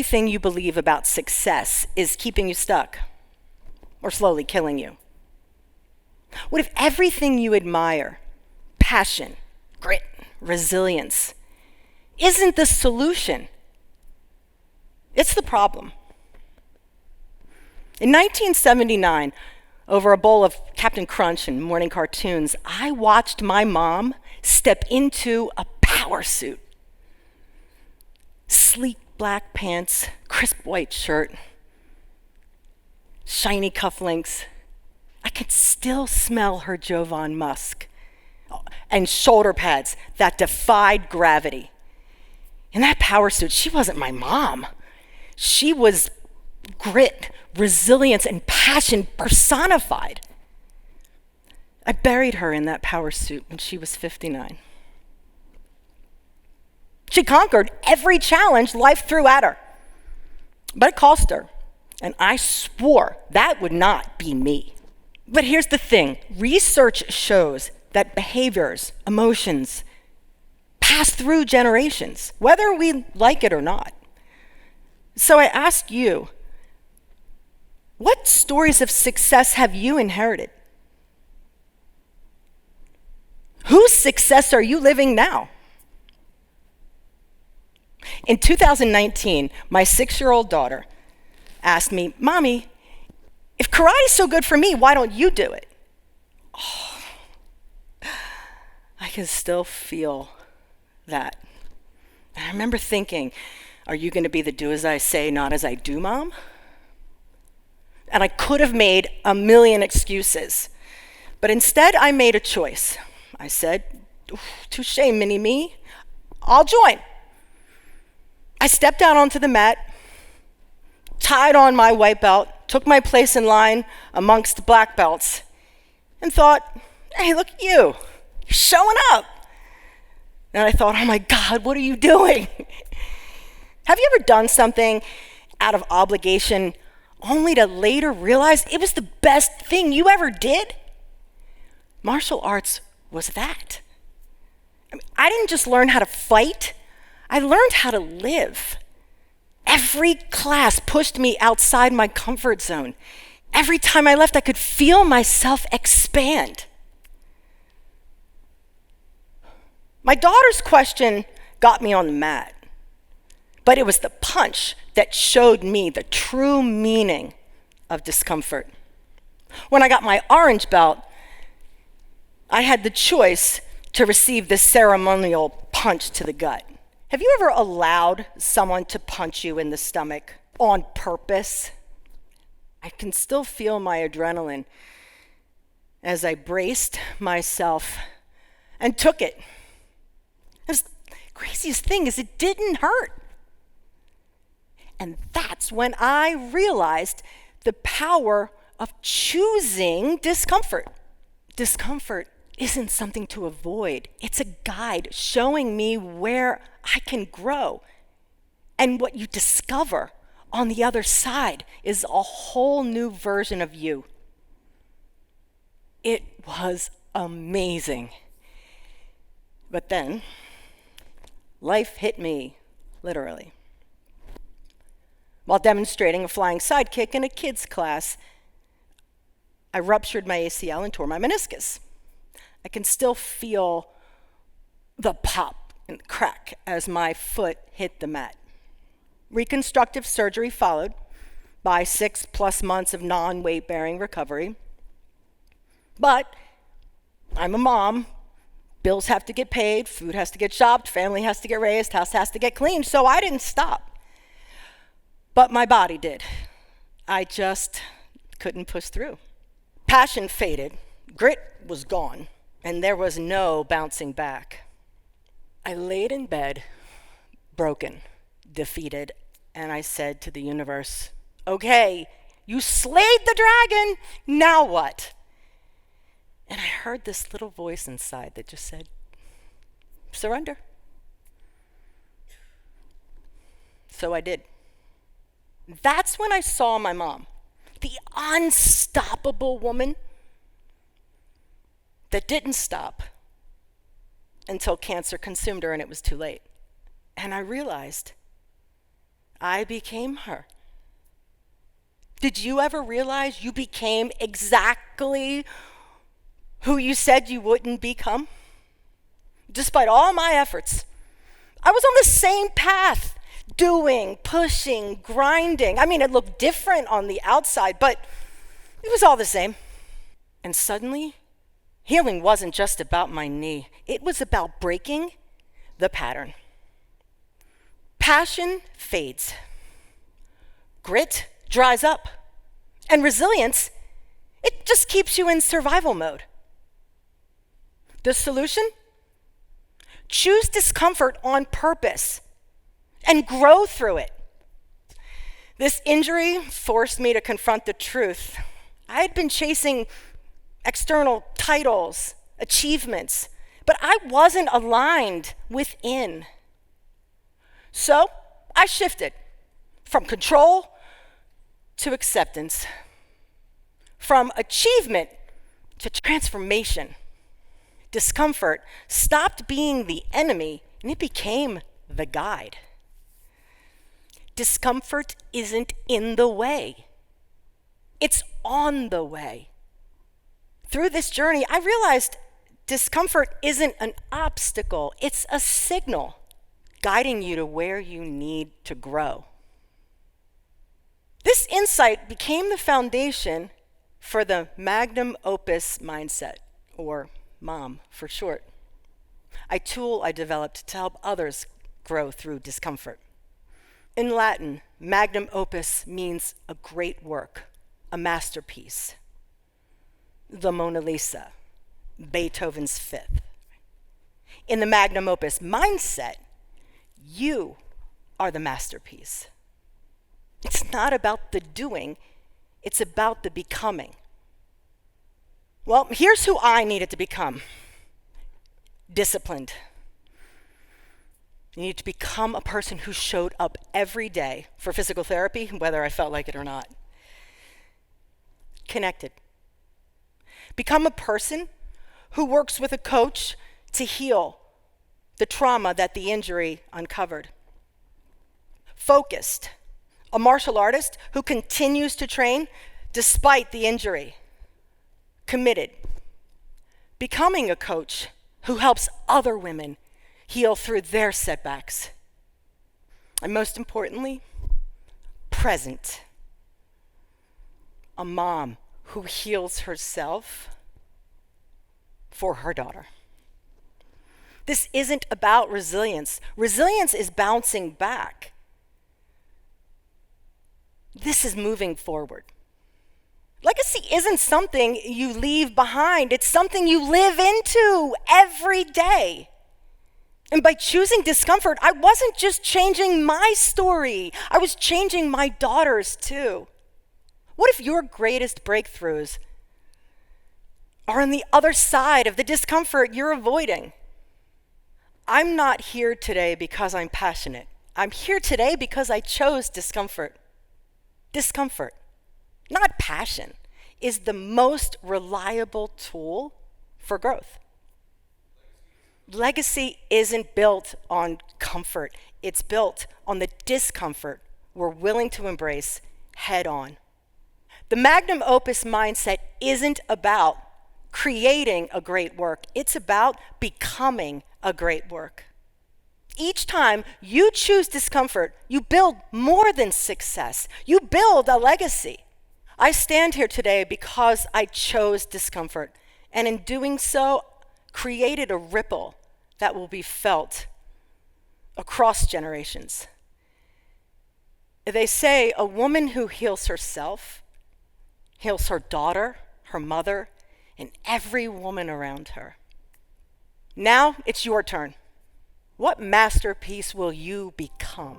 everything you believe about success is keeping you stuck or slowly killing you? What if everything you admire, passion, grit, resilience, isn't the solution? It's the problem. In 1979, over a bowl of Captain Crunch and morning cartoons, I watched my mom step into a power suit. Sleek black pants, crisp white shirt, shiny cufflinks. I could still smell her Jovan musk and shoulder pads that defied gravity. In that power suit, she wasn't my mom. She was grit, resilience, and passion personified. I buried her in that power suit when she was 59. She conquered every challenge life threw at her, but it cost her, and I swore that would not be me. But here's the thing, research shows that behaviors, emotions, pass through generations, whether we like it or not. So I ask you, what stories of success have you inherited? Whose success are you living now? In 2019, my 6-year-old daughter asked me, "Mommy, if karate is so good for me, why don't you do it?" Oh, I can still feel that. And I remember thinking, are you going to be the do as I say, not as I do, Mom? And I could have made a million excuses, but instead I made a choice. I said, touche, mini-me, I'll join. I stepped out onto the mat, tied on my white belt, took my place in line amongst the black belts, and thought, hey, look at you, you're showing up. And I thought, oh my God, what are you doing? Have you ever done something out of obligation only to later realize it was the best thing you ever did? Martial arts was that. I didn't just learn how to fight, I learned how to live. Every class pushed me outside my comfort zone. Every time I left, I could feel myself expand. My daughter's question got me on the mat, but it was the punch that showed me the true meaning of discomfort. When I got my orange belt, I had the choice to receive this ceremonial punch to the gut. Have you ever allowed someone to punch you in the stomach on purpose? I can still feel my adrenaline as I braced myself and took it. The craziest thing is it didn't hurt. And that's when I realized the power of choosing discomfort. Discomfort isn't something to avoid. It's a guide showing me where I can grow. And what you discover on the other side is a whole new version of you. It was amazing. But then, life hit me, literally. While demonstrating a flying sidekick in a kids' class, I ruptured my ACL and tore my meniscus. I can still feel the pop and crack as my foot hit the mat. Reconstructive surgery followed by 6+ months of non-weight-bearing recovery. But I'm a mom. Bills have to get paid, food has to get shopped, family has to get raised, house has to get cleaned, so I didn't stop. But my body did. I just couldn't push through. Passion faded, grit was gone, and there was no bouncing back. I laid in bed, broken, defeated, and I said to the universe, okay, you slayed the dragon, now what? And I heard this little voice inside that just said, surrender. So I did. That's when I saw my mom, the unstoppable woman that didn't stop until cancer consumed her and it was too late. And I realized I became her. Did you ever realize you became exactly who you said you wouldn't become? Despite all my efforts, I was on the same path, doing, pushing, grinding. I mean, it looked different on the outside, but it was all the same. And suddenly, healing wasn't just about my knee. It was about breaking the pattern. Passion fades. Grit dries up. And resilience, it just keeps you in survival mode. The solution? Choose discomfort on purpose and grow through it. This injury forced me to confront the truth. I had been chasing external titles, achievements, but I wasn't aligned within. So I shifted from control to acceptance, from achievement to transformation. Discomfort stopped being the enemy and it became the guide. Discomfort isn't in the way. It's on the way. Through this journey, I realized discomfort isn't an obstacle, it's a signal guiding you to where you need to grow. This insight became the foundation for the Magnum Opus Mindset, or MOM for short, a tool I developed to help others grow through discomfort. In Latin, Magnum Opus means a great work, a masterpiece. The Mona Lisa, Beethoven's Fifth. In the Magnum Opus Mindset, you are the masterpiece. It's not about the doing, it's about the becoming. Well, here's who I needed to become. Disciplined. You need to become a person who showed up every day for physical therapy, whether I felt like it or not. Connected. Become a person who works with a coach to heal the trauma that the injury uncovered. Focused. A martial artist who continues to train despite the injury. Committed. Becoming a coach who helps other women heal through their setbacks. And most importantly, present. A mom who heals herself for her daughter. This isn't about resilience. Resilience is bouncing back. This is moving forward. Legacy isn't something you leave behind. It's something you live into every day. And by choosing discomfort, I wasn't just changing my story. I was changing my daughter's too. What if your greatest breakthroughs are on the other side of the discomfort you're avoiding? I'm not here today because I'm passionate. I'm here today because I chose discomfort. Discomfort, not passion, is the most reliable tool for growth. Legacy isn't built on comfort. It's built on the discomfort we're willing to embrace head on. The Magnum Opus Mindset isn't about creating a great work. It's about becoming a great work. Each time you choose discomfort, you build more than success. You build a legacy. I stand here today because I chose discomfort, and in doing so, created a ripple that will be felt across generations. They say a woman who heals herself heals her daughter, her mother, and every woman around her. Now it's your turn. What masterpiece will you become?